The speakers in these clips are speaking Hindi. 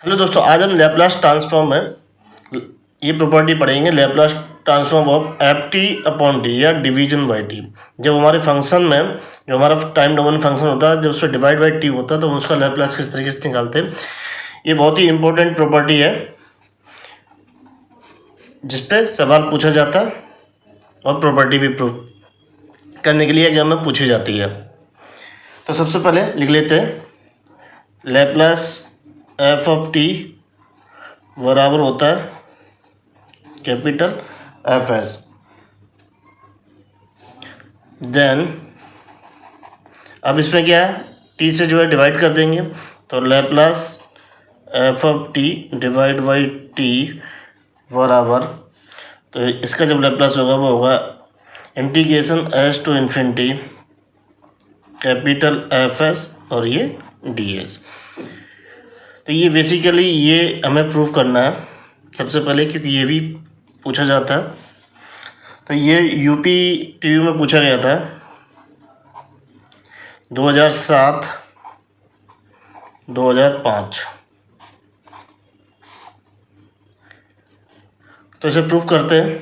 हेलो दोस्तों, आज हम लैपलास ट्रांसफॉर्म में ये प्रॉपर्टी पढ़ेंगे। Laplace transform of F T upon T या डिवीजन बाई टी। जब हमारे फंक्शन में जो हमारा टाइम डोमेन फंक्शन होता है, जब उसमें डिवाइड बाई टी होता है तो उसका लैपलास किस तरीके से निकालते हैं। ये बहुत ही इंपॉर्टेंट प्रॉपर्टी है जिसपे सवाल पूछा जाता है और प्रॉपर्टी भी प्रूव करने के लिए एग्जाम में पूछी जाती है। तो सबसे पहले लिख लेते हैं लैपलास एफ ऑफ टी बराबर होता है कैपिटल एफ एस। देन अब इसमें क्या है, टी से जो है डिवाइड कर देंगे तो Laplace F of T divide by T बराबर, तो इसका जब लैपलास होगा वो होगा integration S to infinity capital F S और ये डी एस। तो ये बेसिकली ये हमें प्रूव करना है सबसे पहले, क्योंकि ये भी पूछा जाता है। तो ये यूपी टीयू में पूछा गया था 2007 2005। तो इसे प्रूव करते हैं।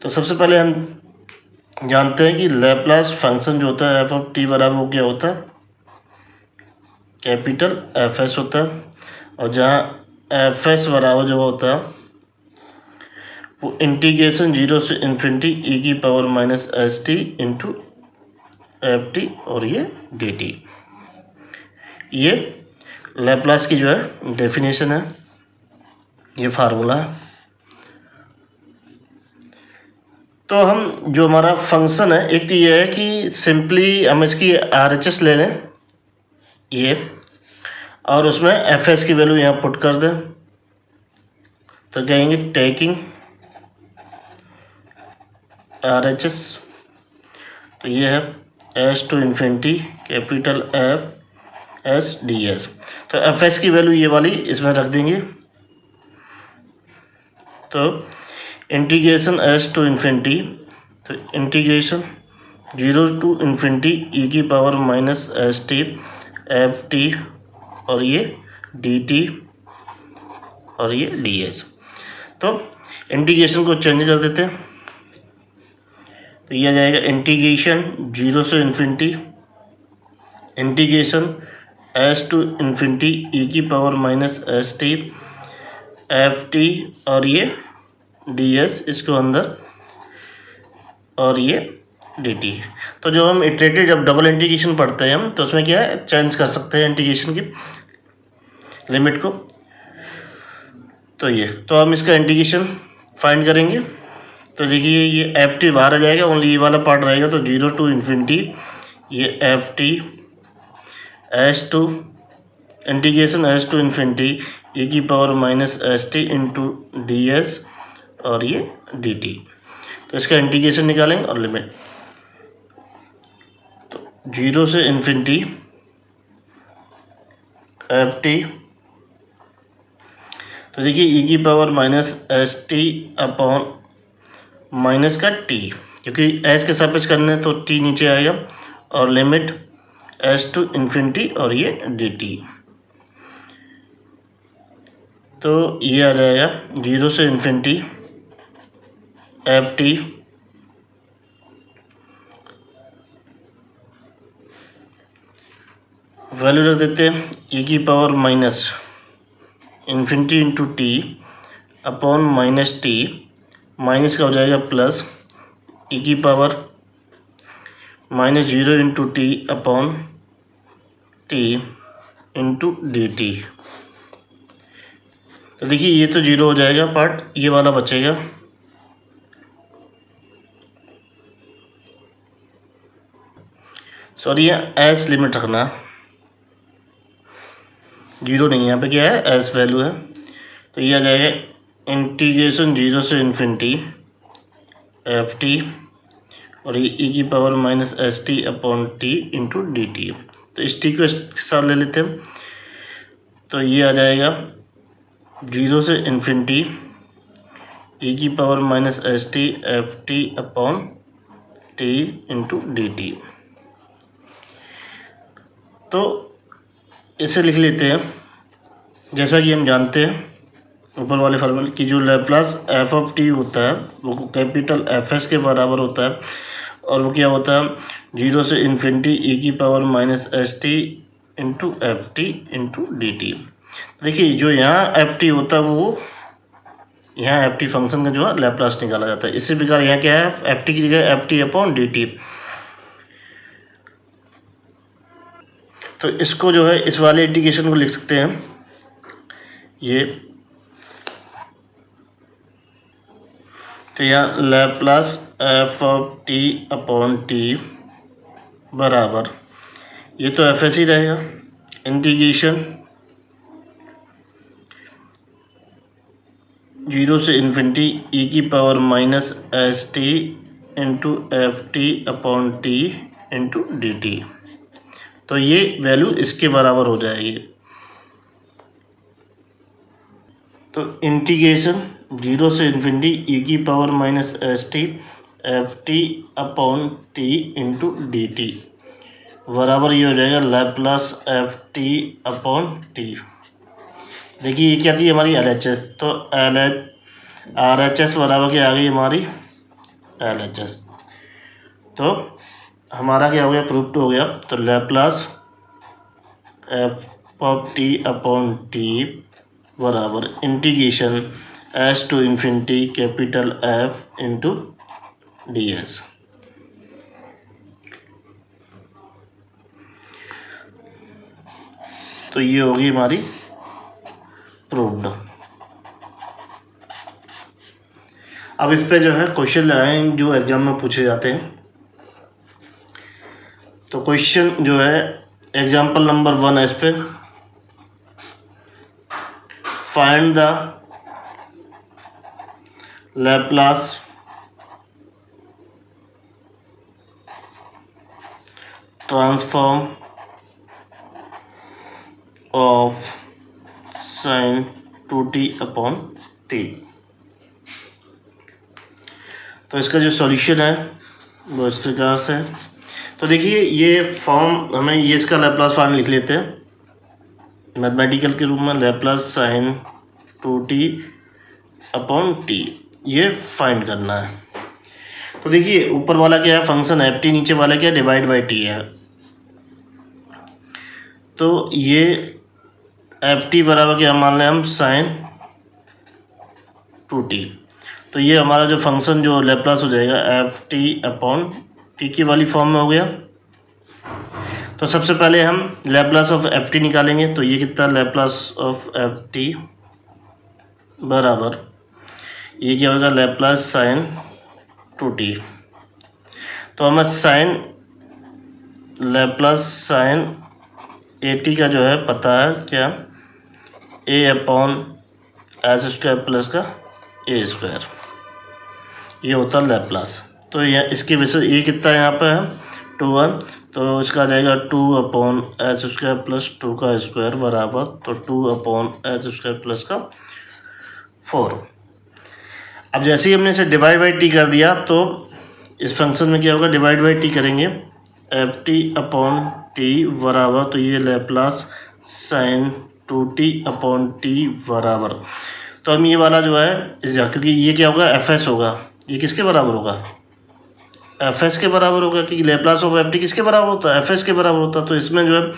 तो सबसे पहले हम जानते हैं कि लैपलास फंक्शन जो होता है एफ ऑफ टी बराबर वो क्या होता है, कैपिटल एफ एस होता है। और जहाँ एफ एस बराबर जो होता है वो इंटीग्रेशन 0 से इन्फिनिटी ई की power minus S T into F T और ये डी टी। ये लैपलास की जो है डेफिनेशन है, ये फार्मूला है। तो हम जो हमारा फंक्शन है, एक तो ये है कि सिंपली हम इसकी RHS ले लें ये, और उसमें एफ एस की वैल्यू यहाँ पुट कर दें। तो कहेंगे टेकिंग RHS, तो ये है S to infinity capital F S D S. तो एफ एस की वैल्यू ये वाली इसमें रख देंगे। तो इंटीग्रेशन एस टू इन्फिनिटी, तो इंटीग्रेशन 0 टू इन्फिनिटी ई की power minus S T F T और ये डी टी और ये डी एस। तो इंटीग्रेशन को चेंज कर देते हैं। तो ये आ जाएगा इंटीग्रेशन 0 से infinity integration S to infinity E की power minus S T F T और ये डी एस इसको अंदर और ये डी टी। तो जो हम इटरेटिव जब डबल इंटीग्रेशन पढ़ते हैं हम, तो उसमें क्या है, चेंज कर सकते हैं इंटीग्रेशन की लिमिट को। तो ये तो हम इसका इंटीग्रेशन फाइंड करेंगे। तो देखिए ये एफ टी बाहर आ जाएगा, ओनली ये वाला पार्ट रहेगा। तो 0 टू इन्फिनिटी ये F T S to integration S to infinity E की power minus S T into D S और ये डी टी। तो इसका इंटीग्रेशन निकालेंगे और लिमिट, तो 0 से इन्फिनिटी एफ टी, तो देखिए ई की power minus S T upon minus का टी, क्योंकि एस के सापेक्ष करने तो टी नीचे आएगा, और लिमिट एस टू इन्फिनिटी और ये डी टी। तो ये आ जाएगा 0 से इन्फिनिटी एफ टी वैल्यू रख देते हैं ई की power minus infinity into T upon minus T, minus का हो जाएगा प्लस ई की power minus 0 into T upon T into D T. तो देखिए ये तो 0 हो जाएगा पार्ट, ये वाला बचेगा। सॉरी एस लिमिट रखना, 0 नहीं, यहाँ पे क्या है एस वैल्यू है। तो ये आ जाएगा इंटीग्रेशन 0 से इन्फिनिटी एफ टी और ये ई की power minus S T upon T into D T. तो इस टी को इसके साथ ले लेते हैं। तो ये आ जाएगा 0 से इन्फिनिटी ई की power minus S T F T upon T into D T. तो इसे लिख लेते हैं। जैसा कि हम जानते हैं ऊपर वाले फार्मूले की जो लैप्लास एफ ऑफ टी होता है वो कैपिटल एफ एस के बराबर होता है, और वो क्या होता है 0 से इन्फिनिटी ई की power minus S T into F T into D T. देखिए जो यहाँ एफ टी होता है वो यहाँ एफ टी फंक्शन का जो है लैप्लास निकाला जाता है। इसी प्रकार यहाँ क्या है एफ टी की जगह F T upon D T. तो इसको जो है इस वाले इंटीग्रेशन को लिख सकते हैं ये, तो यहाँ Laplace F of T upon T बराबर, ये तो एफ एस ही रहेगा, इंटीग्रेशन 0 से इन्फिनिटी ई की power minus S T into F T upon T into D T. तो ये वैल्यू इसके बराबर हो जाएगी। तो इंटीग्रेशन 0 से इन्फिनिटी ई की power minus S T F T upon T into D T बराबर ये हो जाएगा Laplace F T upon T. देखिए ये क्या थी हमारी एल एच एस, तो L H R H S बराबर के आ गई हमारी एल एच एस। तो हमारा क्या हो गया प्रूफ हो गया। तो Laplace F of T upon T बराबर integration S to infinity capital F into D S. तो ये होगी हमारी प्रूव्ड। अब इस पे जो है क्वेश्चन लगाएं जो एग्जाम में पूछे जाते हैं। तो क्वेश्चन जो है एग्जाम्पल नंबर 1 है इस पे, find the Laplace transform of sine 2t upon T. तो इसका जो सॉल्यूशन है वो इस प्रकार से। तो देखिए ये फॉर्म हमें ये इसका लैप्लास फॉर्म लिख लेते हैं मैथमेटिकल के रूप में, Laplace sine 2t upon T, ये फाइंड करना है। तो देखिए ऊपर वाला क्या है फंक्शन एफ टी, नीचे वाला क्या है डिवाइड बाई टी है। तो ये एफ टी बराबर क्या मान लें हम साइन 2t। तो ये हमारा जो फंक्शन जो लैप्लास हो जाएगा एफ टी अपॉन टी की वाली फॉर्म में हो गया। तो सबसे पहले हम लैप्लास ऑफ एफ टी निकालेंगे। तो ये कितना लैप्लास ऑफ एफ टी बराबर ये क्या होगा लैप्लास साइन 2t। तो हमें sine Laplace sine A T का जो है पता है क्या A upon S square plus का ए स्क्वायर, ये होता है लैप्लास। तो यह इसकी वजह से ये कितना यहाँ पे है 2 तो इसका आ जाएगा 2 अपॉन एच स्क्वायर प्लस 2 का स्क्वायर बराबर तो 2 अपॉन एच स्क्वायर प्लस का 4। अब जैसे ही हमने इसे डिवाइड बाई टी कर दिया तो इस फंक्शन में क्या होगा डिवाइड बाई टी करेंगे एफ टी अपॉन टी बराबर तो ये Laplace sine 2t upon T बराबर। तो हम ये वाला जो है क्योंकि ये क्या होगा एफ एस होगा, ये किसके बराबर होगा एफ एस के बराबर होगा, क्योंकि लैप्लास ऑफ एफ टी किसके बराबर होता है एफ एस के बराबर होता है। तो इसमें जो है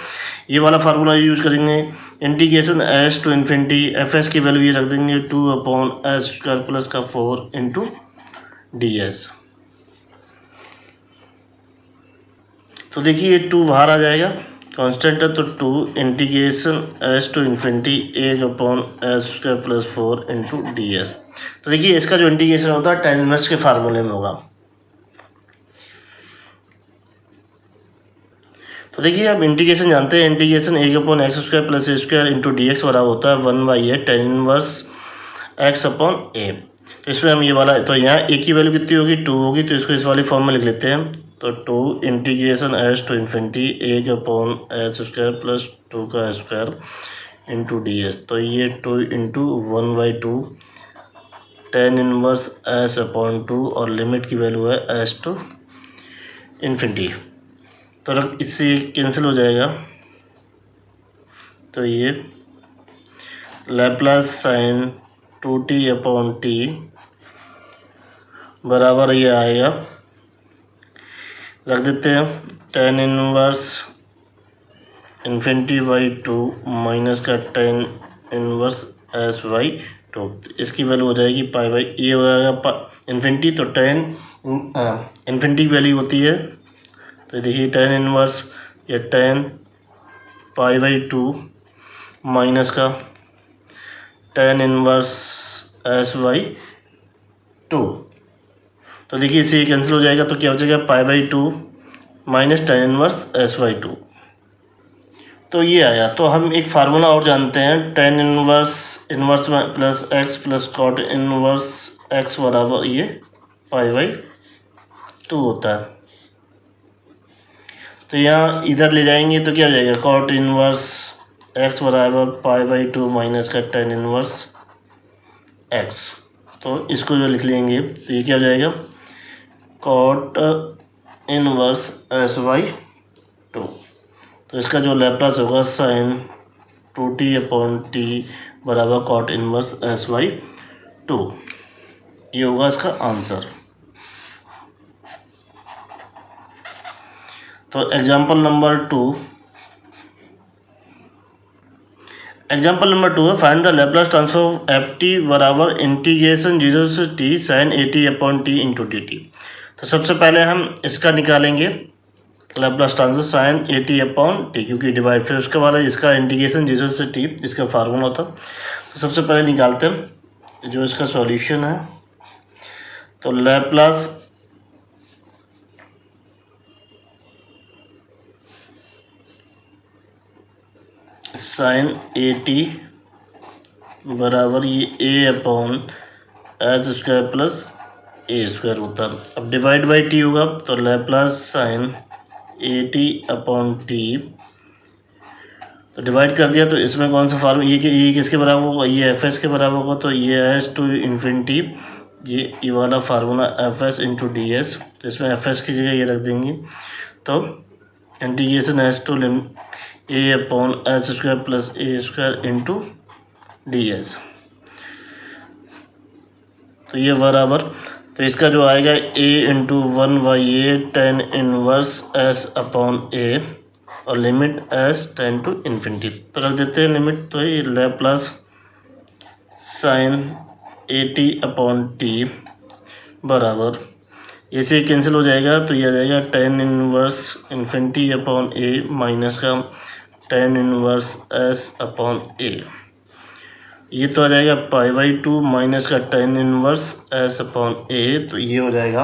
ये वाला फार्मूला यूज करेंगे integration S to infinity F S की वैल्यू ये रख देंगे 2 अपॉन एस स्क्वायर प्लस का 4 इंटू डी एस। तो देखिए ये 2 बाहर आ जाएगा कांस्टेंट है तो 2 integration S to infinity 1 upon S square plus 4 into D S. तो देखिए इसका जो इंटीग्रेशन होता है tan इनवर्स के फार्मूले में होगा। तो देखिए आप इंटीग्रेशन जानते हैं integration 1 upon X square plus A square into D X बराबर होता है 1/a tan inverse X upon A. तो इसमें हम ये वाला तो यहाँ ए की वैल्यू कितनी होगी 2 होगी, तो इसको इस वाली फॉर्म में लिख लेते हैं। तो 2 integration S to infinity 1 upon S square plus 2 का स्क्वायर इंटू डी एस। तो ये 2 into 1/2 tan inverse S upon 2 और लिमिट की वैल्यू है एस टू इन्फिनिटी। तो इससे कैंसिल हो जाएगा तो ये लैप्लास साइन 2t/t बराबर ये आएगा, रख देते हैं tan inverse infinity by 2 minus का tan इनवर्स s बाई 2। इसकी वैल्यू हो जाएगी पाई बाई, ये हो जाएगा इन्फिनिटी, तो tan इन्फिनिटी की वैल्यू होती है, तो देखिए tan इनवर्स ये tan पाई बाई 2 माइनस का tan इनवर्स s बाई 2। तो देखिए इसे कैंसिल हो जाएगा, तो क्या हो जाएगा pi by 2 minus tan inverse s by 2। तो ये आया। तो हम एक फार्मूला और जानते हैं, tan inverse plus x plus cot inverse x बराबर ये पाई बाई 2 होता है। तो यहाँ इधर ले जाएंगे तो क्या हो जाएगा, कॉट इनवर्स x बराबर पाई बाई 2 माइनस का tan इनवर्स x। तो इसको जो लिख लेंगे तो ये क्या हो जाएगा, कॉट इनवर्स s बाई 2। तो इसका जो लैप्लास होगा साइन 2t/t बराबर कॉट इनवर्स s बाई 2। ये होगा इसका आंसर। तो एग्जाम्पल नंबर 2 है, find the Laplace transform F T बराबर इंटीग्रेशन 0 से t sign 80/t into dt। तो सबसे पहले हम इसका निकालेंगे लैप्लास ट्रांसफॉर्म साइन 80/t, क्योंकि डिवाइड, फिर उसके बाद इसका इंटीग्रेशन 0 से t, इसका फार्मूला होता। तो सबसे पहले निकालते हैं जो इसका सॉल्यूशन है। तो लैप्लास साइन 80 बराबर ये a/s square plus a square होता है। अब डिवाइड बाई t होगा, तो लैप्लास साइन 80/t, तो डिवाइड कर दिया, तो इसमें कौन सा फार्मूला, ये किसके बराबर होगा, ये fs के बराबर होगा। तो ये s टू इन्फिनिटी, ये वाला formula fs into D S, तो इसमें fs की जगह ये रख देंगे। तो integration s to a/s square plus a square into D S. तो ये बराबर, तो इसका जो आएगा a into 1/a tan inverse s upon a, और limit s tend to infinity. तो रख देते हैं लिमिट। तो ये लैप्लास साइन 80/t बराबर, इसे कैंसिल हो जाएगा, तो ये आ जाएगा tan inverse infinity upon a minus का tan inverse s upon a। ये तो आ जाएगा पाई बाई 2 माइनस का tan inverse s upon a, तो ये हो जाएगा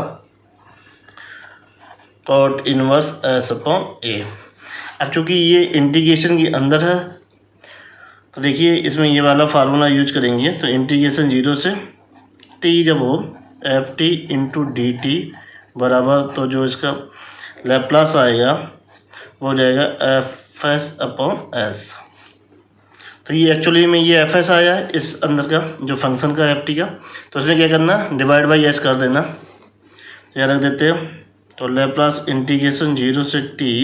cot inverse s upon a। अब चूंकि ये इंटीग्रेशन के अंदर है, तो देखिए इसमें ये वाला फार्मूला यूज करेंगे। तो इंटीग्रेशन 0 से t जब हो F T into D T बराबर, तो जो इसका लैप्लास आएगा वो हो जाएगा एफ एस अपॉन एस। तो ये एक्चुअली में ये एफ एस आया है इस अंदर का जो फंक्शन का एफ टी का। तो इसमें क्या करना, डिवाइड बाई एस कर देना, यह रख देते हैं। तो लैप्लास इंटीग्रेशन 0 से टी,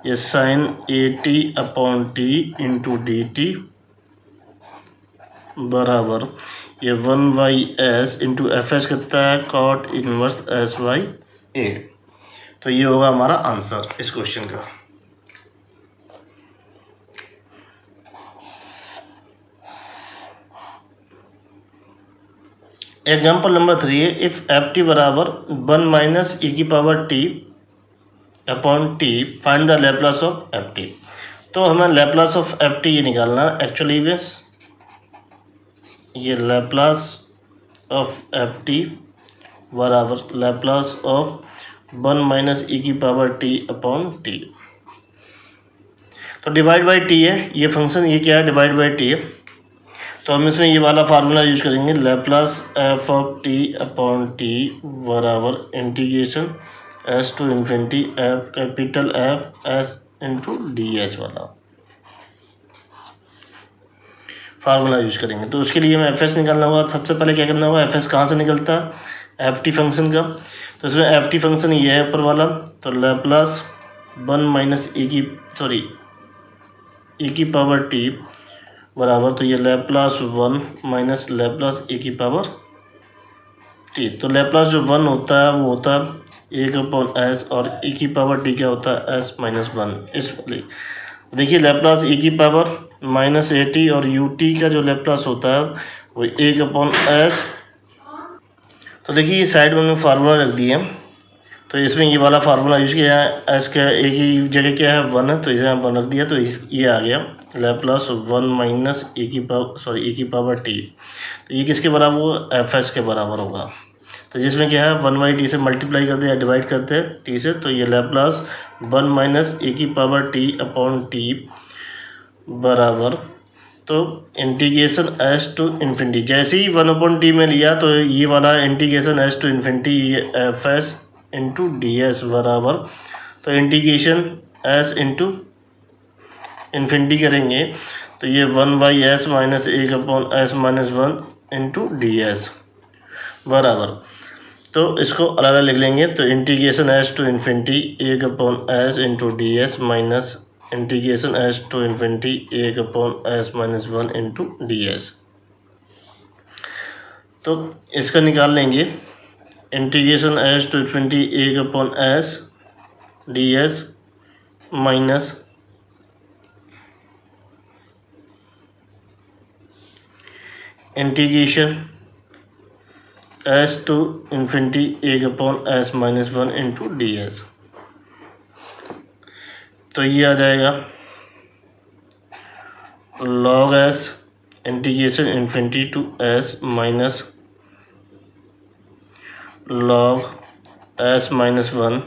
ये sign 80/t into D T बराबर ये 1/s इंटू एफ एस कितना है, cot inverse s by a। तो ये होगा हमारा आंसर इस क्वेश्चन का। एग्जाम्पल नंबर 3 है, इफ एफ टी बराबर 1 माइनस e की power t upon t, find the Laplace of F T. तो हमें लैप्लास ऑफ एफ टी ये निकालना एक्चुअली में, ये लैप्लास ऑफ एफ टी बराबर लैप्लास ऑफ 1 माइनस e की पावर t अपॉन t। तो डिवाइड बाई t है ये फंक्शन, ये क्या है, डिवाइड बाई t है। तो हम इसमें ये वाला फार्मूला यूज करेंगे, Laplace F of T upon T बराबर integration s to infinity F capital F S into D S वाला फार्मूला यूज करेंगे। तो उसके लिए हमें एफ एस निकालना होगा। सबसे पहले क्या करना होगा, एफ एस कहाँ से निकलता है, एफ टी फंक्शन का। तो इसमें एफ टी फंक्शन ये है ऊपर वाला, तो लैप्लास 1 माइनस ई ई की पावर टी बराबर, तो ये लैप्लास 1 माइनस लैप्लास ई की पावर टी। तो लैप्लास जो 1 होता है वो होता है 1/s और ई की पावर टी क्या होता है s-1। इसलिए देखिए लैप्लास ई की पावर -at और ut का जो लैप्लास होता है वो 1/s। तो देखिए ये साइड में हमने फार्मूला रख दिया, तो इसमें ये वाला फार्मूला यूज किया है। एस का एक ही जगह क्या है 1 है, तो इसे 1 रख दिया, तो ये आ गया लैप्लास 1 माइनस ई की पावर टी। तो ये किसके बराबर होगा, एफ एस के बराबर होगा। तो जिसमें क्या है 1/t से मल्टीप्लाई करते हैं, डिवाइड करते हैं टी से, तो ये लैप्लास 1 माइनस ई की पावर टी अपॉन टी बराबर, तो इंटीग्रेशन एस टू इन्फिनिटी, जैसे ही 1/t में लिया तो ये वाला integration S to infinity F S into D S बराबर, तो इंटीग्रेशन एस इंटू इन्फिनिटी करेंगे तो ये 1/s minus 1/s-1 into D S बराबर, तो इसको अलग अलग लिख लेंगे। तो integration S to infinity 1/s into D S minus integration S to infinity 1/s-1 into D S. तो इसका निकाल लेंगे integration S to infinity 1/s D S minus integration S to infinity 1/s-1 into D S. तो ये आ जाएगा log s integration infinity to s minus log s-1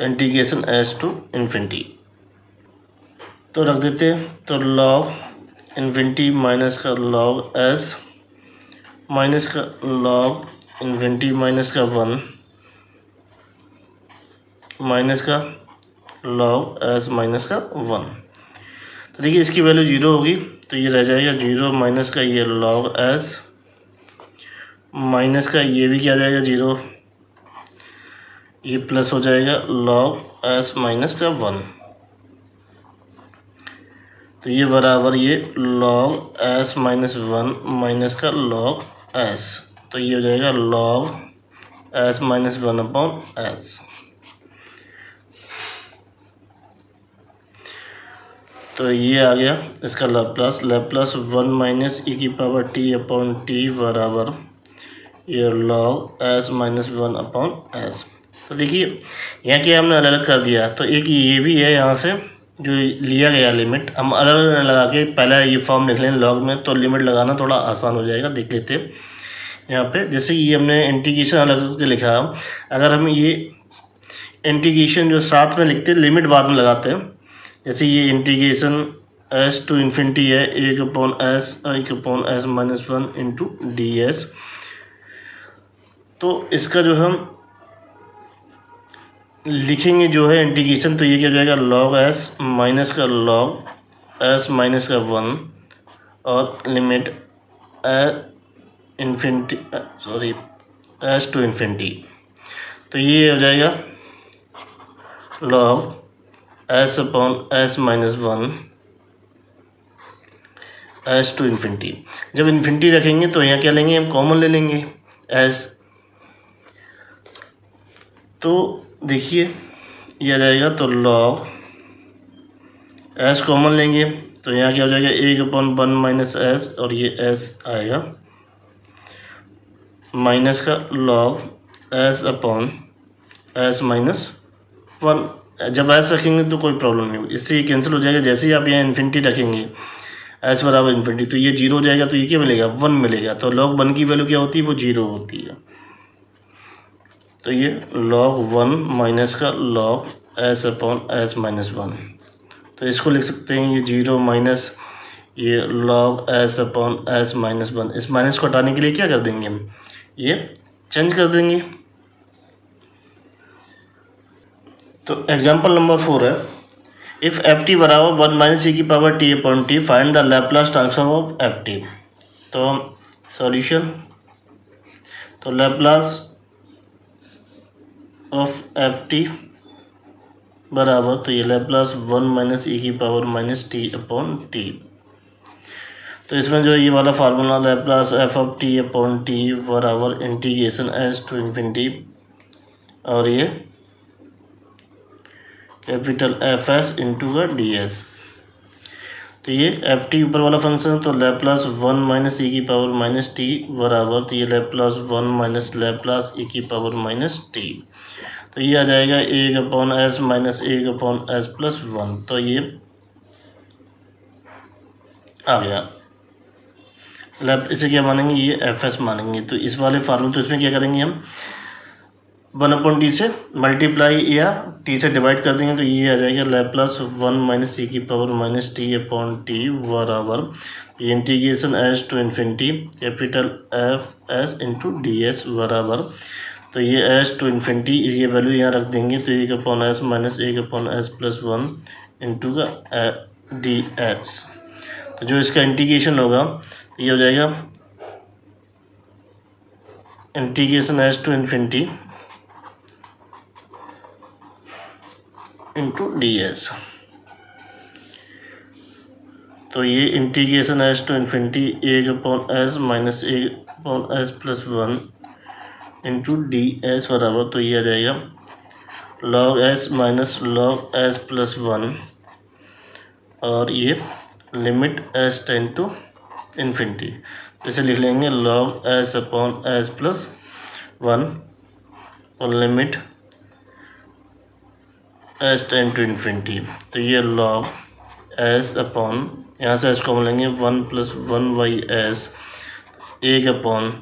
integration s to infinity. तो रख देते हैं, तो log इन्फिनिटी माइनस का log s माइनस का log इन्फिनिटी माइनस का 1 माइनस का log s माइनस का 1। तो देखिए इसकी वैल्यू 0 होगी, तो ये रह जाएगा 0 माइनस का ये log s माइनस का ये भी क्या जाएगा 0, ये प्लस हो जाएगा log s माइनस का 1। तो ये बराबर ये log s माइनस 1 माइनस का log s, तो ये हो जाएगा log s माइनस 1/s। तो ये आ गया इसका लैप्लास 1 माइनस ई की पावर टी अपॉन टी बराबर ये log s माइनस 1/s। तो देखिए यहाँ क्या हमने अलग अलग कर दिया, तो एक ये भी है यहाँ से जो लिया गया लिमिट, हम अलग अलग लगा के पहले ये फॉर्म लिख लें लॉग में, तो लिमिट लगाना थोड़ा आसान हो जाएगा। देख लेते हैं यहाँ पे, जैसे ये हमने इंटीग्रेशन अलग करके लिखा, अगर हम ये इंटीग्रेशन जो साथ में लिखते हैं लिमिट बाद में लगाते हैं, जैसे ये इंटीग्रेशन एस टू इन्फिनिटी है 1/s-1 इंटू डी एस, तो इसका जो हम लिखेंगे जो है इंटीग्रेशन, तो ये क्या हो जाएगा log s माइनस का log s माइनस का 1 और limit infinity s to infinity, तो ये हो जाएगा log s/s minus 1 s to infinity. जब इन्फिनिटी रखेंगे तो यहाँ क्या लेंगे, हम कॉमन ले लेंगे s, तो देखिए ये आ जाएगा, तो log s कॉमन लेंगे तो यहाँ क्या हो जाएगा 1/1 माइनस s और ये s आएगा माइनस का log s/s माइनस 1। जब s रखेंगे तो कोई प्रॉब्लम नहीं होगी, इससे ये कैंसिल हो जाएगा। जैसे ही आप यहाँ इन्फिनिटी रखेंगे s बराबर इन्फिनिटी, तो ये 0 हो जाएगा, तो ये क्या मिलेगा 1 मिलेगा, तो log 1 की वैल्यू क्या होती है, वो 0 होती है। तो ये log 1 माइनस का log s/s माइनस 1, तो इसको लिख सकते हैं ये 0 माइनस ये log s/s माइनस 1। इस माइनस को हटाने के लिए क्या कर देंगे, हम ये चेंज कर देंगे। तो एग्जाम्पल नंबर 4 है, इफ़ एफ टी बराबर 1 माइनस ई की power T upon T, find the Laplace transform of F T. तो सॉल्यूशन, तो लैप्लास ऑफ एफ टी बराबर, तो ये लैप्लास 1 माइनस ई की power minus T upon T. तो इसमें जो ये वाला formula Laplace F of T upon T बराबर इंटीग्रेशन एस टू इन्फिनिटी और ये कैपिटल एफ एस इंटू का डी एस। तो ये एफ टी ऊपर वाला फंक्शन है, तो लैप्लास 1 माइनस ई की पावर माइनस टी बराबर, तो ये लैप्लास 1 माइनस लैप्लास ई की पावर माइनस टी। तो ये आ जाएगा 1 upon S minus 1 upon S plus 1। तो ये आ गया। इसे क्या मानेंगे, ये एफ एस मानेंगे। तो इस वाले फार्मूले, तो इसमें क्या करेंगे हम 1 अपॉन टी से मल्टीप्लाई या टी से डिवाइड कर देंगे, तो ये आ जाएगा लैप्लास 1 माइनस ई की power minus T upon T बराबर integration S to infinity capital F S into D S बराबर, तो ये एस टू इन्फिनिटी ये वैल्यू यहाँ रख देंगे, तो 1 upon S minus 1 upon S plus 1 into का डी एस। तो जो इसका इंटीग्रेशन होगा ये हो जाएगा integration S to infinity into D S. तो ये integration S to infinity 1 upon S minus 1 upon S plus 1 into D S बराबर, तो ये आ जाएगा log S minus log S plus 1 और ये limit S tend to infinity. तो इसे लिख लेंगे log S upon S plus 1 और limit S tend to infinity. तो ये लॉग एस अपॉन, यहाँ से एस को लेंगे 1 plus 1 by S 1 upon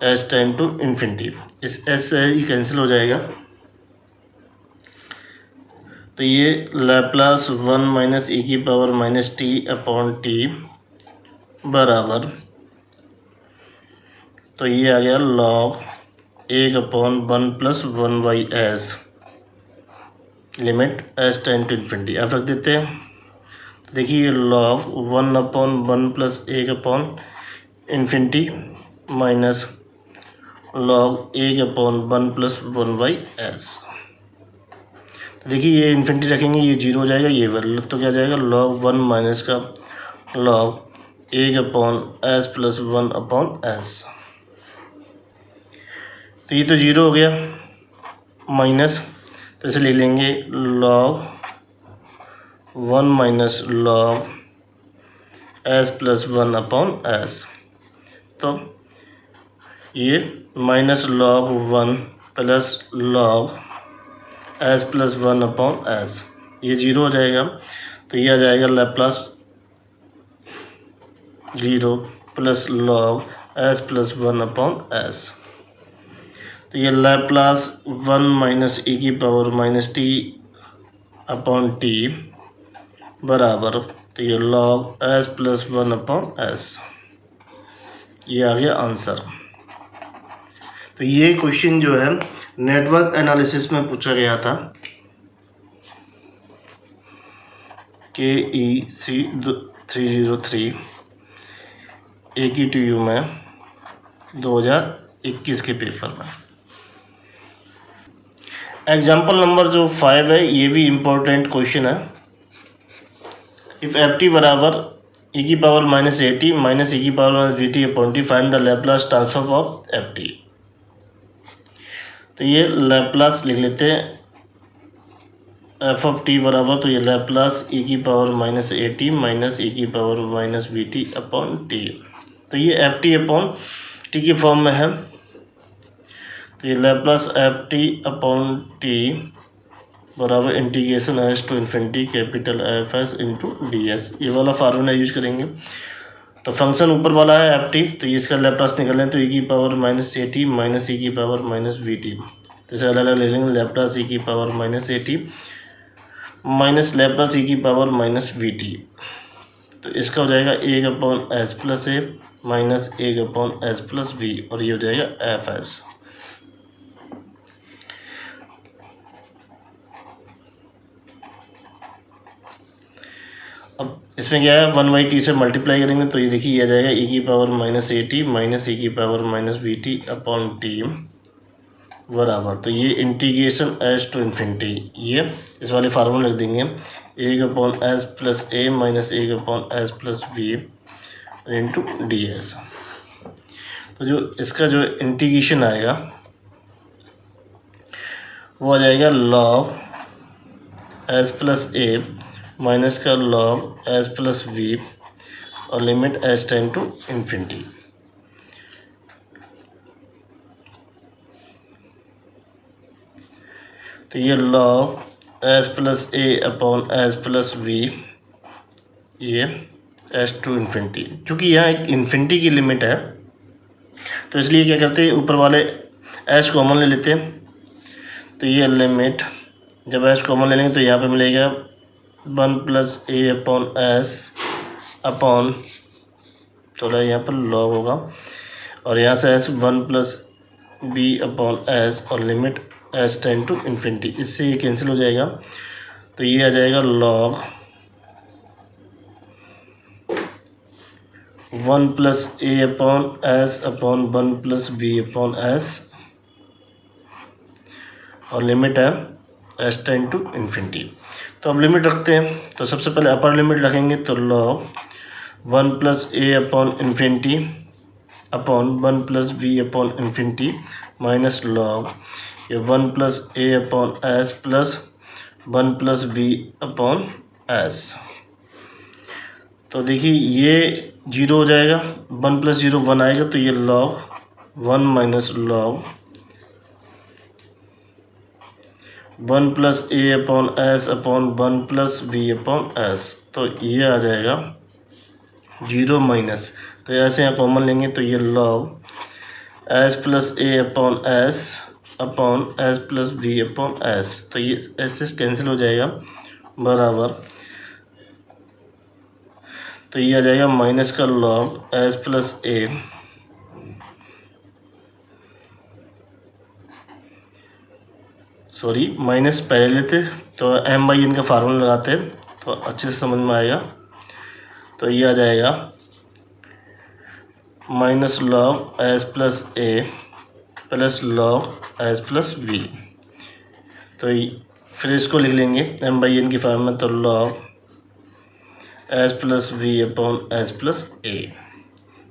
S tend to infinity. इस एस से ही कैंसिल हो जाएगा, तो ये लैप्लास 1 माइनस ई की power minus T upon T बराबर, तो ये आ गया log 1 upon 1 plus 1 by S limit S tend to infinity. आप रख देते हैं, तो देखिए ये log 1 upon 1 plus 1 upon infinity minus log 1 upon 1 plus 1 by S. देखिए ये इन्फिनिटी रखेंगे, ये 0 हो जाएगा, ये वैल्यू तो क्या जाएगा लॉग 1 माइनस का log 1 upon S plus 1 upon S. तो ये तो 0 हो गया माइनस, तो इसे ले लेंगे log 1 minus log S plus 1 upon S. तो ये minus log 1 plus log S plus 1 upon S, ये 0 हो जाएगा, तो ये आ जाएगा Laplace 0 plus log S plus 1 upon S. तो ये लैप्लास 1 माइनस ई की power minus T upon T बराबर, तो ये log S plus 1 upon S, ये आ गया आंसर। तो ये क्वेश्चन जो है नेटवर्क एनालिसिस में पूछा गया था, KEC 303 AQTU में 2021 के पेपर में। एग्जाम्पल नंबर जो 5 है, ये भी इम्पोर्टेंट क्वेश्चन है। इफ एफ टी बराबर ई की power minus A T minus E की power minus B T upon T, find the Laplace transform of F T. तो ये लैप्लास लिख लेते हैं, एफ ऑफ टी बराबर, तो ये लैप्लास ई की power minus A T minus E की power minus B T upon T. तो ये एफ टी अपॉन टी की फॉर्म में है, तो ये Laplace F T upon T बराबर integration S to infinity capital F S into D S, ये वाला फार्मूला यूज करेंगे। तो फंक्शन ऊपर वाला है एफ टी, तो इसका लैप्लास निकालें, तो ई की power minus A T minus E की पावर माइनस बी टी, तो इसे अलग अलग ले लेंगे, लैप्लास ई की power minus A T minus Laplace E की पावर माइनस बी टी। तो इसका हो जाएगा 1 upon S plus A minus 1 upon S plus B, और ये हो जाएगा एफ एस। अब इसमें क्या है 1 बाई टी से मल्टीप्लाई करेंगे, तो ये देखिए ये आ जाएगा ई की power minus A T minus E की power minus B T upon T बराबर, तो ये इंटीग्रेशन एस टू इन्फिनिटी, ये इस वाले फार्मूला लिख देंगे, एक upon S plus A minus एक upon S plus B into D S. तो जो इसका जो इंटीग्रेशन आएगा वो आ जाएगा log S plus A minus का लॉग एस प्लस बी और limit S tend to infinity. तो ये log S plus A upon S plus B, ये एस टू इन्फिनिटी, चूँकि यहाँ एक इन्फिनिटी की लिमिट है तो इसलिए क्या करते हैं, ऊपर वाले एस कॉमन ले लेते हैं। तो ये लिमिट जब एस कॉमन ले लेंगे तो यहाँ पे मिलेगा 1 plus A upon S upon, थोड़ा यहाँ पर लॉग होगा, और यहाँ से S 1 plus B upon S और limit S tend to infinity, इससे ये कैंसिल हो जाएगा। तो ये आ जाएगा log 1 plus A upon S upon 1 plus B upon S और लिमिट है एस टेंड टू इन्फिनिटी। तो अब लिमिट रखते हैं, तो सबसे पहले अपर लिमिट रखेंगे, तो log 1 plus A upon infinity upon 1 plus B upon infinity minus log ये 1 plus A upon S plus 1 plus B upon S. तो देखिए ये 0 हो जाएगा, 1 प्लस 0 1 आएगा, तो ये log 1 minus log 1 plus A upon S upon 1 plus B upon S. तो ये आ जाएगा 0 माइनस, तो ऐसे यहाँ कॉमन लेंगे तो ये log S plus A upon S plus B upon S. तो ये एस कैंसिल हो जाएगा, बराबर, तो ये आ जाएगा माइनस का log S plus A minus पहले लेते तो एम बाई एन का फार्मूला लगाते तो अच्छे से समझ में आएगा। तो ये आ जाएगा minus log S plus A plus log S plus B. तो फिर इसको लिख लेंगे एम बाई एन की फॉर्म में, तो log S plus B upon S plus A.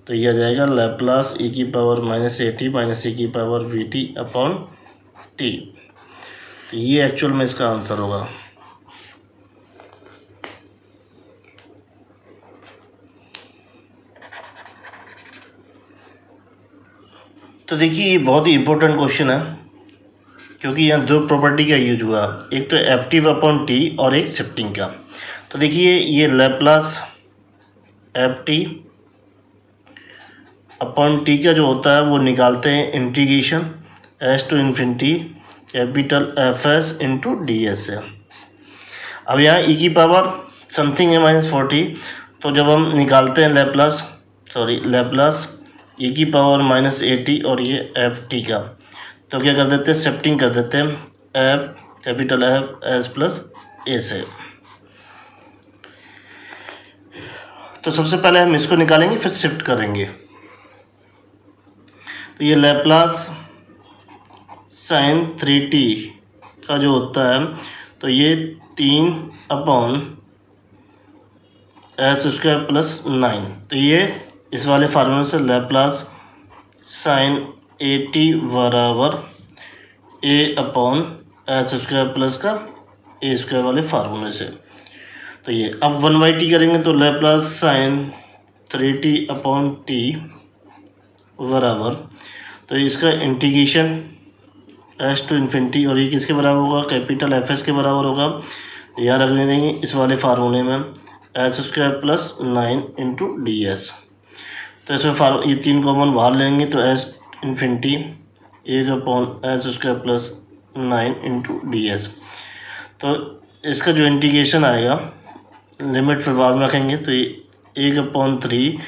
तो ये आ जाएगा लैप्लास ई की power minus A T minus E की power V T upon T. तो ये एक्चुअल में इसका आंसर होगा। तो देखिए ये बहुत ही इंपॉर्टेंट क्वेश्चन है, क्योंकि यहाँ दो प्रॉपर्टी का यूज हुआ, एक तो एप्टिव अपॉन टी और एक शिफ्टिंग का। तो देखिए ये लैप्लास एप्टिव अपॉन टी का जो होता है वो निकालते हैं integration S to infinity capital F S into D S है। अब यहाँ ई की पावर समथिंग है -40, तो जब हम निकालते हैं लैप्लास ई की पावर -80 और ये एफ टी का, तो क्या कर देते हैं, शिफ्टिंग कर देते हैं F capital F S plus A से। तो सबसे पहले हम इसको निकालेंगे फिर शिफ्ट करेंगे। तो ये लैप्लास साइन 3t का जो होता है, तो ये 3 अपॉन एस स्क्वायर प्लस 9। तो ये इस वाले फार्मूले से लैप्लास साइन 80 बराबर ए अपॉन एच स्क्वायर प्लस का ए स्क्वायर वाले फार्मूले से। तो ये अब 1/t करेंगे तो Laplace sign 3t upon T बराबर, तो इसका इंटीग्रेशन एस टू इन्फिनिटी, और ये किसके बराबर होगा, कैपिटल एफ एस के बराबर होगा। तो यहाँ रख लेंगे इस वाले फार्मूले में H square plus 9 into D S. तो इसमें ये 3 कॉमन बाहर लेंगे तो S infinity 1 upon h square plus 9 into D S. तो इसका जो इंटीग्रेशन आएगा, लिमिट फिर बाद में रखेंगे, तो ये 1/3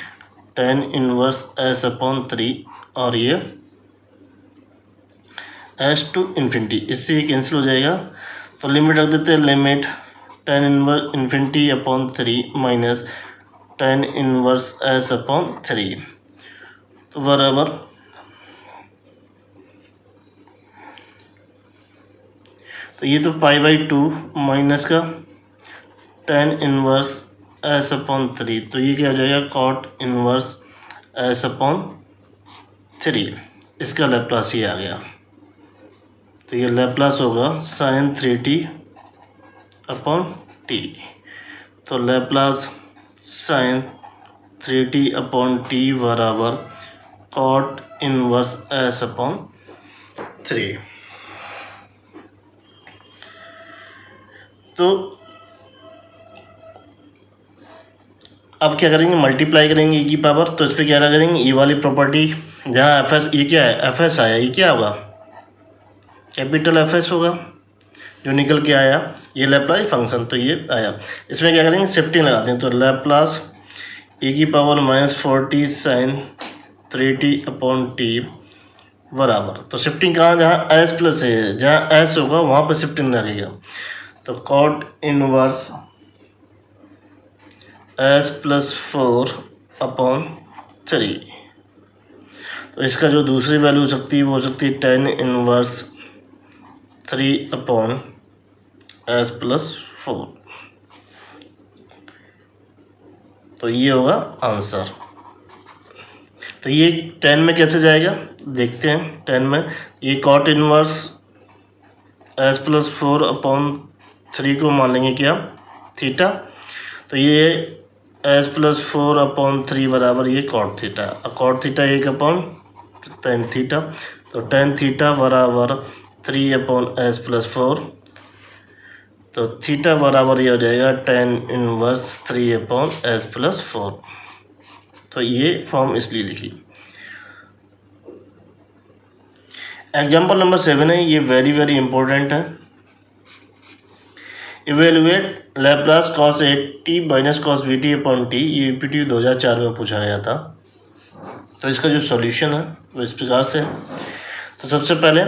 tan इनवर्स एस अपॉन 3 और ये एस टू इन्फिनिटी, इससे ये कैंसिल हो जाएगा। तो लिमिट रख देते हैं, limit tan inverse infinity upon 3 minus tan inverse S upon 3, तो बराबर तो ये तो पाई बाई 2 माइनस का tan इनवर्स एस अपॉन 3, तो ये क्या हो जाएगा कॉट इनवर्स एस अपॉन 3, इसका लैप्लास ही आ गया। तो ये लैप्लास होगा sin 3t अपॉन टी। तो Laplace sin 3t upon T बराबर कॉट इनवर्स एस अपॉन 3। तो अब क्या करेंगे, मल्टीप्लाई करेंगे e की पावर, तो इस पर क्या करेंगे e वाली प्रॉपर्टी, जहाँ एफ एस, ये क्या है एफ एस आया, ये क्या होगा कैपिटल एफ एस होगा जो निकल के आया, ये लैप्लास फंक्शन, तो ये आया। इसमें क्या करेंगे शिफ्टिंग लगाते हैं, तो लैप्लास e की power -40 sin 3t upon T बराबर, तो शिफ्टिंग कहाँ, जहाँ एस प्लस है, जहाँ एस होगा वहाँ पर शिफ्टिंग लगेगा। तो cot inverse S plus 4 upon 3, तो इसका जो दूसरी वैल्यू हो सकती है वो हो सकती है tan inverse 3 upon S plus 4, तो ये होगा आंसर। तो ये 10 में कैसे जाएगा देखते हैं। 10 में ये cot inverse S plus 4 upon 3 को मान लेंगे क्या थीटा, तो ये एस प्लस 4 अपॉन 3 बराबर ये cot theta, cot theta 1 upon tan theta, तो टेन थीटा बराबर 3 अपॉन एस प्लस 4, तो थीटा बराबर ये हो जाएगा tan inverse 3 upon S plus 4। तो ये फॉर्म इसलिए लिखी। एग्जाम्पल नंबर 7 है, ये वेरी इंपॉर्टेंट है। Evaluate Laplace cos 8t minus cos vt upon T, ये यूपीटी 2004 में पूछा गया था। तो इसका जो सॉल्यूशन है वो इस प्रकार से है। तो सबसे पहले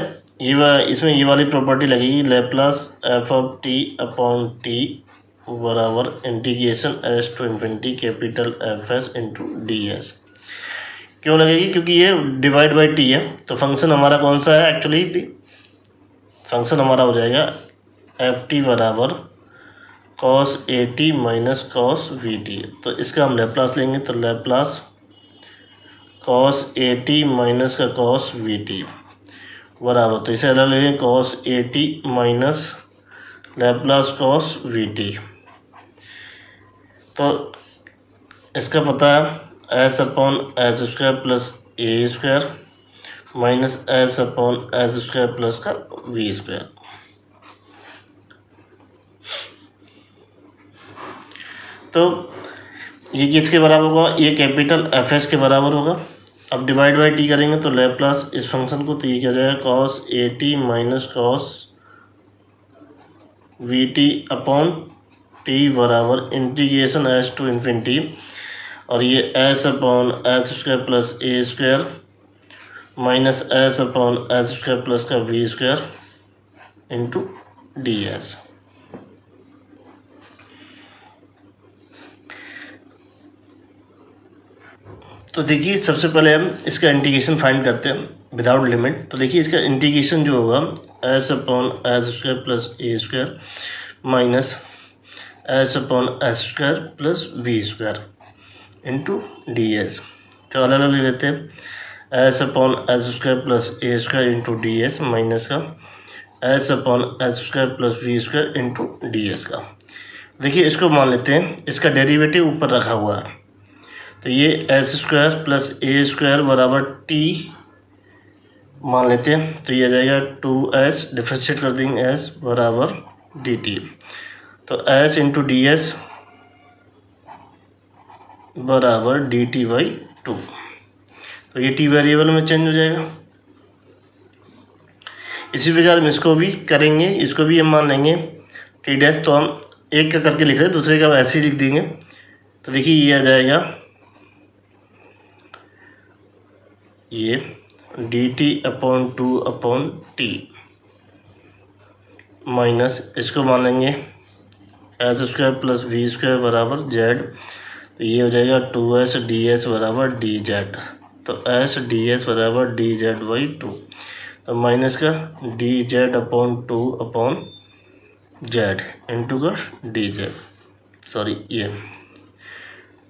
इसमें ये वाली प्रॉपर्टी लगेगी, Laplace F of T upon T बराबर integration S to infinity capital F S into D S. क्यों लगेगी, क्योंकि ये डिवाइड बाई टी है, तो फंक्शन हमारा कौन सा है, एक्चुअली फंक्शन हमारा हो जाएगा एफ टी बराबर cos A T minus cos V T. तो इसका हम लैप्लास लेंगे, तो Laplace cos A T minus का cos वी टी बराबर, तो इसे अलग लेंगे cos A T minus Laplace cos V T. तो इसका पता है S upon S square plus A square minus S upon S square plus का वी स्क्वायर। तो ये किसके बराबर होगा, ये कैपिटल एफ एस के बराबर होगा। अब डिवाइड बाई टी करेंगे तो लैप्लास इस फंक्शन को, तो ये क्या जाएगा cos A T minus cos V T upon T बराबर इंटीग्रेशन एस टू इन्फिनिटी, और ये S upon S square plus A square minus S upon S square plus का V square into D S. तो देखिए सबसे पहले हम इसका इंटीग्रेशन फाइंड करते हैं विदाउट लिमिट। तो देखिए इसका इंटीग्रेशन जो होगा S upon S square plus A square minus S upon S square plus V square into D S. तो अलग अलग ले लेते हैं, S upon S square plus A square into D S minus का S upon S square plus V square into D S का। देखिए इसको मान लेते हैं, इसका डेरिवेटिव ऊपर रखा हुआ है, तो ये S square plus A square बराबर टी मान लेते हैं, तो ये आ जाएगा 2s, डिफ्रेंशिएट कर देंगे s बराबर डी टी, तो s इंटू डी एस बराबर डी टी बाई 2, तो ये t वेरिएबल में चेंज हो जाएगा। इसी प्रकार हम इसको भी करेंगे, इसको भी हम मान लेंगे टी डैश, तो हम एक का करके लिख रहे हैं, दूसरे का वैसे ही लिख देंगे। तो देखिए ये आ जाएगा ये D T upon 2 upon T minus इसको मान लेंगे S square plus V square बराबर जेड, तो ये हो जाएगा 2s डी एस बराबर डी जेड, तो एस डी एस बराबर डी जेड बाई 2, तो माइनस का D Z upon 2 upon Z into का डी जेड, सॉरी ये,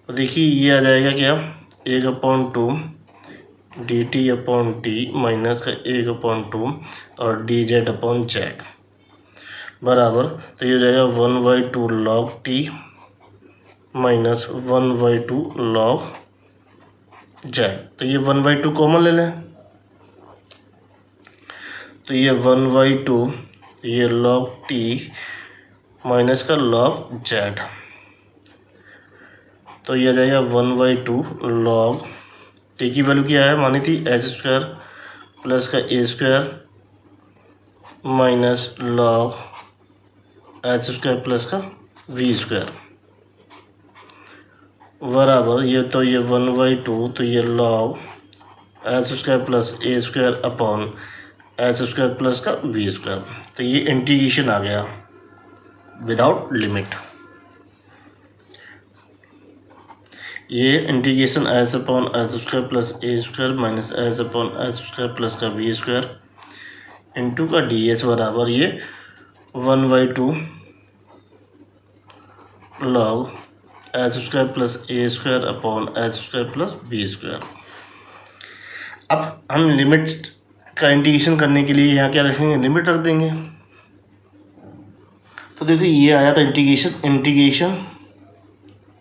तो देखिए ये आ जाएगा क्या, 1/2 D T upon T minus का 1/2 और डी जेड अपॉन जेड बराबर, तो ये हो जाएगा 1/2 log T minus 1/2 log Z. तो ये 1/2 कॉमन ले लें, तो ये 1/2 ये लॉग टी माइनस का लॉग जेड, तो ये आ जाएगा 1/2 लॉग टी की वैल्यू क्या है मानी थी h² प्लस का a² minus log h² plus का v² बराबर, ये तो ये 1/2 तो ये log h² plus a² upon h² plus का v², तो ये इंटीग्रेशन आ गया विदाउट लिमिट। ये integration h upon h² plus a² minus h upon h² plus का v² इंटू का ds बराबर ये 1/2 log h² plus a² upon h² plus v²। अब हम लिमिट का इंटीग्रेशन करने के लिए यहाँ क्या रखेंगे, लिमिट रख देंगे। तो देखो ये आया था integration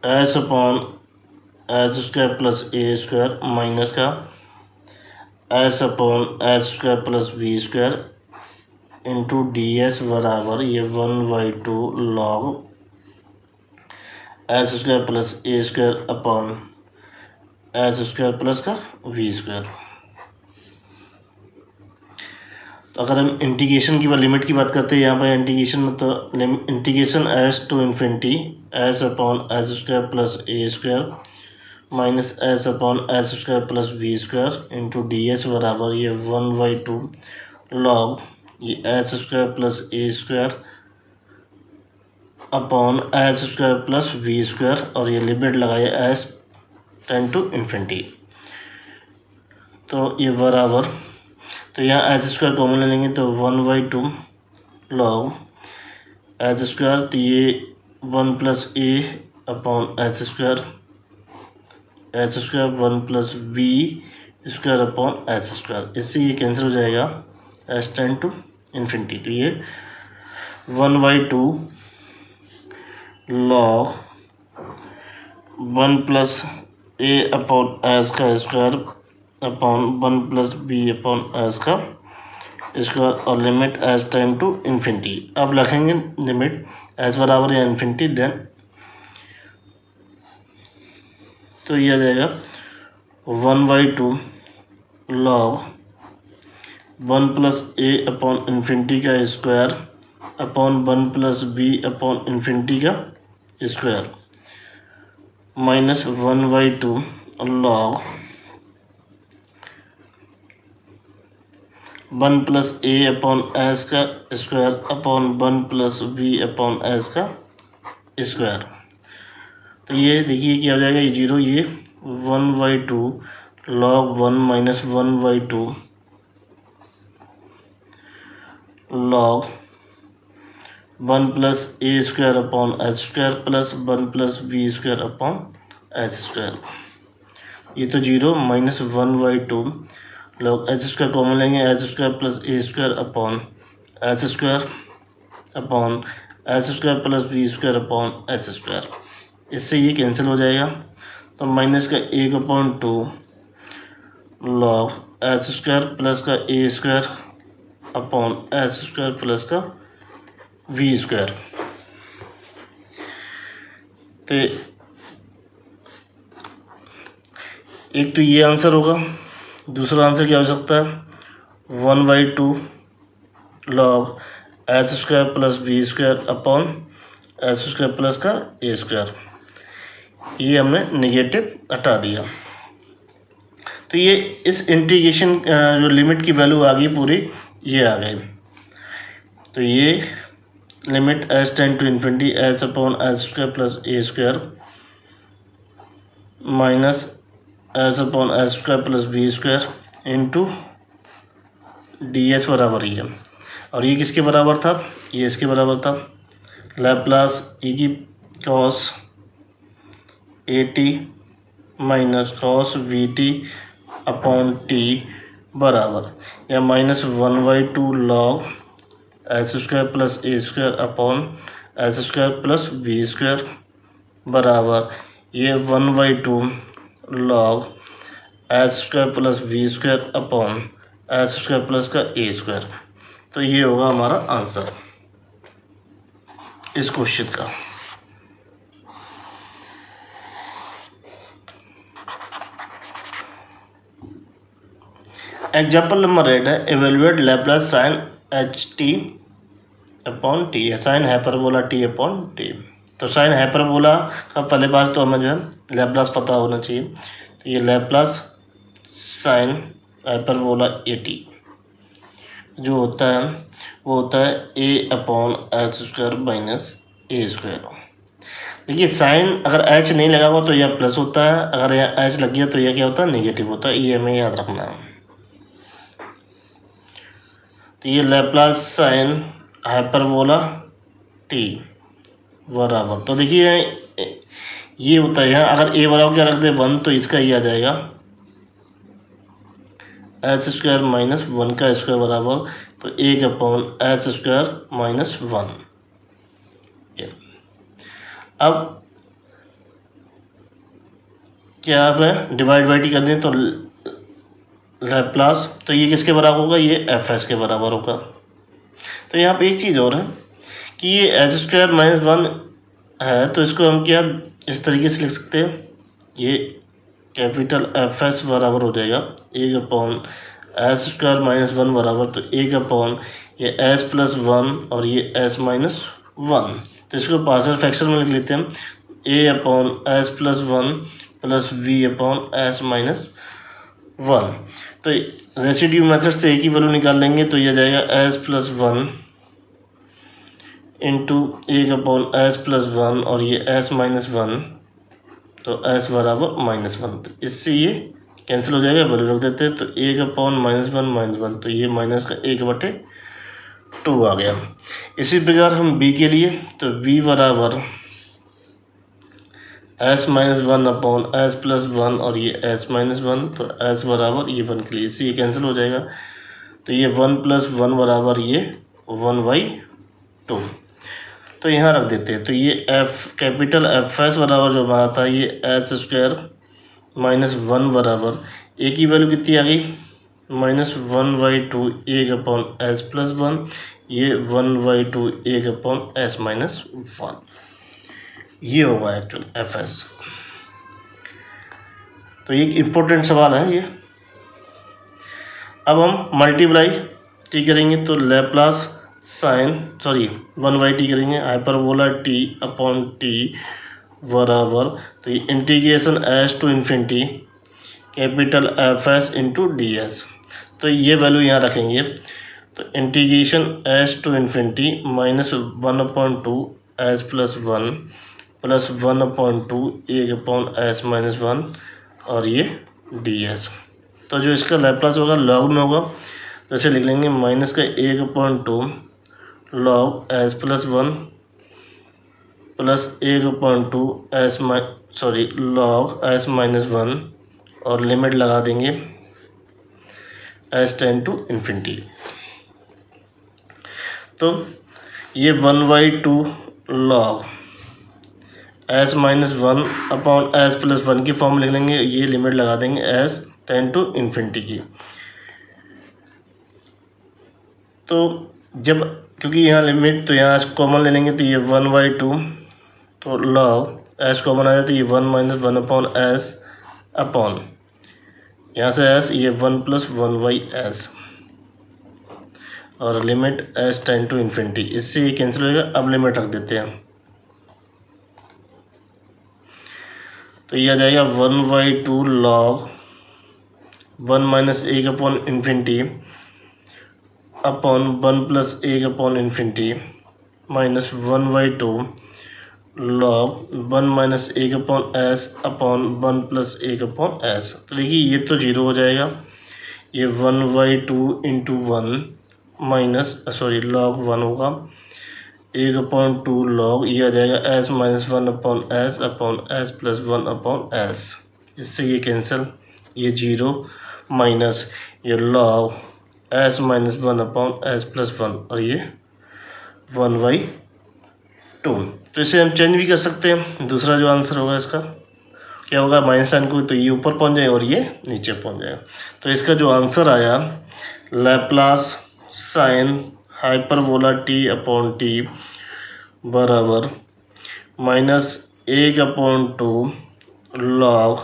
h upon h² plus a² minus का h upon h² plus v² into ds बराबर ये 1/2 log h² plus a² upon h² plus का v²। तो अगर हम इंटीग्रेशन की लिमिट की बात करते हैं यहाँ पर इंटीग्रेशन में, तो integration h to infinity h upon h² plus a² minus h upon h² plus v² into ds बराबर ये 1/2 लॉग ये h² plus a² upon h² plus v² और ये लिमिट लगाए h टेंड टू इन्फिनिटी, तो ये बराबर, तो यहाँ h² कॉमन ले लेंगे तो 1/2 लॉग h², तो ये 1 plus a upon h² 1 plus v² upon h², इससे ये कैंसिल हो जाएगा h टेंड टू इन्फिनिटी, तो ये 1/2 log 1 plus a upon h का square upon 1 plus b upon h का स्क्वायर और limit h tend to infinity. अब लिखेंगे लिमिट h बराबर या इन्फिनिटी, देन तो ये आ जाएगा 1/2 log 1 plus a upon infinity का square upon 1 plus b upon infinity का square minus 1/2 log 1 plus a upon s का square upon 1 plus b upon s का स्क्वायर। तो ये देखिए क्या हो जाएगा, ये 0, ये 1/2 log 1 minus 1/2 log 1 plus a² upon h² plus 1 plus b² upon h²। ये तो 0 माइनस 1/2 लॉग h² कॉमन लेंगे, h² plus a² upon h² upon h² plus b² upon h², इससे ये कैंसिल हो जाएगा। तो माइनस का 1/2 लॉग h² प्लस का a² अपॉन h² प्लस का v²। तो एक तो ये आंसर होगा, दूसरा आंसर क्या हो सकता है 1/2 log h² plus v² upon h² plus का a²। ये हमने नेगेटिव हटा दिया, तो ये इस इंटीग्रेशन जो लिमिट की वैल्यू आ गई पूरी, ये आ गई। तो ये limit h tend to infinity h upon h² plus a² minus h upon h² plus v² into ds बराबर ही है, और ये किसके बराबर था, ये इसके बराबर था। लैप्लास ई की cos A T minus cos V T upon T बराबर या -1/2 log S square plus A square upon S square plus B square बराबर ये 1/2 log S square plus B square upon S square plus का ए स्क्वायर। तो ये होगा हमारा आंसर इस क्वेश्चन का। एग्जाम्पल नंबर 8 है evaluate Laplace sine H T upon T है, sine hyperbola T upon T. तो साइन हाइपरबोला का पहले बार तो हमें जो है लैप्लास पता होना चाहिए। तो ये Laplace sine hyperbola a t जो होता है वो होता है a upon h square minus a square. देखिए साइन अगर एच नहीं लगा हुआ तो यह प्लस होता है, अगर यह एच लग गया तो यह क्या होता है नेगेटिव होता है, ये हमें याद रखना है। तो ये लैप्लास साइन हाइपरबोला टी बराबर, तो देखिए ये होता है यहाँ अगर ए बराबर क्या रख दे 1 तो इसका ही आ जाएगा एच स्क्वायर माइनस 1 का स्क्वायर बराबर तो 1 अपॉन एच स्क्वायर माइनस 1। अब क्या है डिवाइड बाई टी करनी है तो लैप्लास, तो ये किसके बराबर होगा, ये एफ एस के बराबर होगा। तो यहाँ पे एक चीज़ और है कि ये एच स्क्वायर माइनस 1 है तो इसको हम क्या इस तरीके से लिख सकते हैं, ये कैपिटल एफ एस बराबर हो जाएगा 1 अपॉन एच स्क्वायर माइनस 1 बराबर तो 1 अपॉन ये एच प्लस 1 और ये एच माइनस 1। तो इसको पार्शियल फ्रैक्शन में लिख लेते हैं ए अपॉन एच प्लस 1 प्लस वी अपॉन एच माइनस 1। तो रेसिड्यू मेथड से एक ही वैल्यू निकाल लेंगे तो यह जाएगा H plus 1 into 1 upon H plus 1 और ये एच माइनस 1 तो एच बराबर -1। तो इससे ये कैंसिल हो जाएगा, वैल्यू रख देते हैं तो 1 अपॉन -1 तो ये माइनस का 1/2 आ गया। इसी प्रकार हम बी के लिए तो बी बराबर H minus 1 upon H plus 1 और ये एच माइनस 1 तो एच बराबर ये 1 के लिए इससे ये कैंसिल हो जाएगा तो ये 1 + 1 बराबर ये 1/2। तो यहाँ रख देते हैं तो ये एफ कैपिटल एफ एस बराबर जो हमारा था ये एच स्क्वायर माइनस 1 बराबर ए की वैल्यू कितनी आ गई -1/2 1 अपॉन एच प्लस 1 ये 1/2 1 अपॉन एच माइनस 1। ये होगा एक्चुअल एफ एस। तो ये इम्पोर्टेंट सवाल है ये। अब हम मल्टीप्लाई टी करेंगे तो लैप्लास साइन 1/t करेंगे हाइपरबोला टी अपॉन टी बराबर तो ये integration S to infinity capital F S into D S. तो ये वैल्यू यहाँ रखेंगे तो integration S to infinity -1/2 s plus 1 plus 1/2 1 upon S minus 1 और ये डी एस। तो जो इसका लैप्लास होगा लॉग में होगा तो इसे लिख लेंगे माइनस का 1/2 log S plus 1 plus 1/2 S log S minus 1 और लिमिट लगा देंगे एस टेंड टू इन्फिनिटी। तो ये 1/2 log S minus 1 upon S plus 1 की फॉर्म लिख लेंगे, ये लिमिट लगा देंगे एस टेंड टू इन्फिनिटी की। तो जब क्योंकि यहाँ लिमिट तो यहाँ कॉमन ले लेंगे तो ये 1/2 तो लॉग एस कॉमन आ जाता है ये 1 - 1 अपॉन एस अपॉन यहाँ से एस ये 1 + 1/s और limit S tend to infinity. इससे ये कैंसिल हो जाएगा। अब लिमिट रख देते हैं तो ये आ जाएगा 1/2 log 1 - 1 upon infinity upon 1 + 1 upon infinity minus 1/2 log 1 - 1 upon S upon 1 + 1 upon S. तो देखिए ये तो 0 हो जाएगा, ये 1/2 × 1 लॉग 1 होगा 1/2 log ये आ जाएगा s minus 1/s plus 1/s। इससे ये कैंसिल, ये 0 माइनस ये log s minus 1/s plus 1 और ये 1/2। तो इसे हम चेंज भी कर सकते हैं। दूसरा जो आंसर होगा इसका क्या होगा, माइनस साइन को तो ये ऊपर पहुंच जाएगा और ये नीचे पहुंच जाएगा। तो इसका जो आंसर आया लैप्लास साइन हाइपरबोला t/t बराबर -1/2 log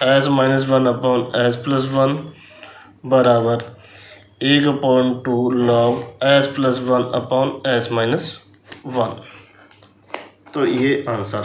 s minus 1/s plus 1 बराबर 1/2 log s plus 1/s minus 1। तो ये आंसर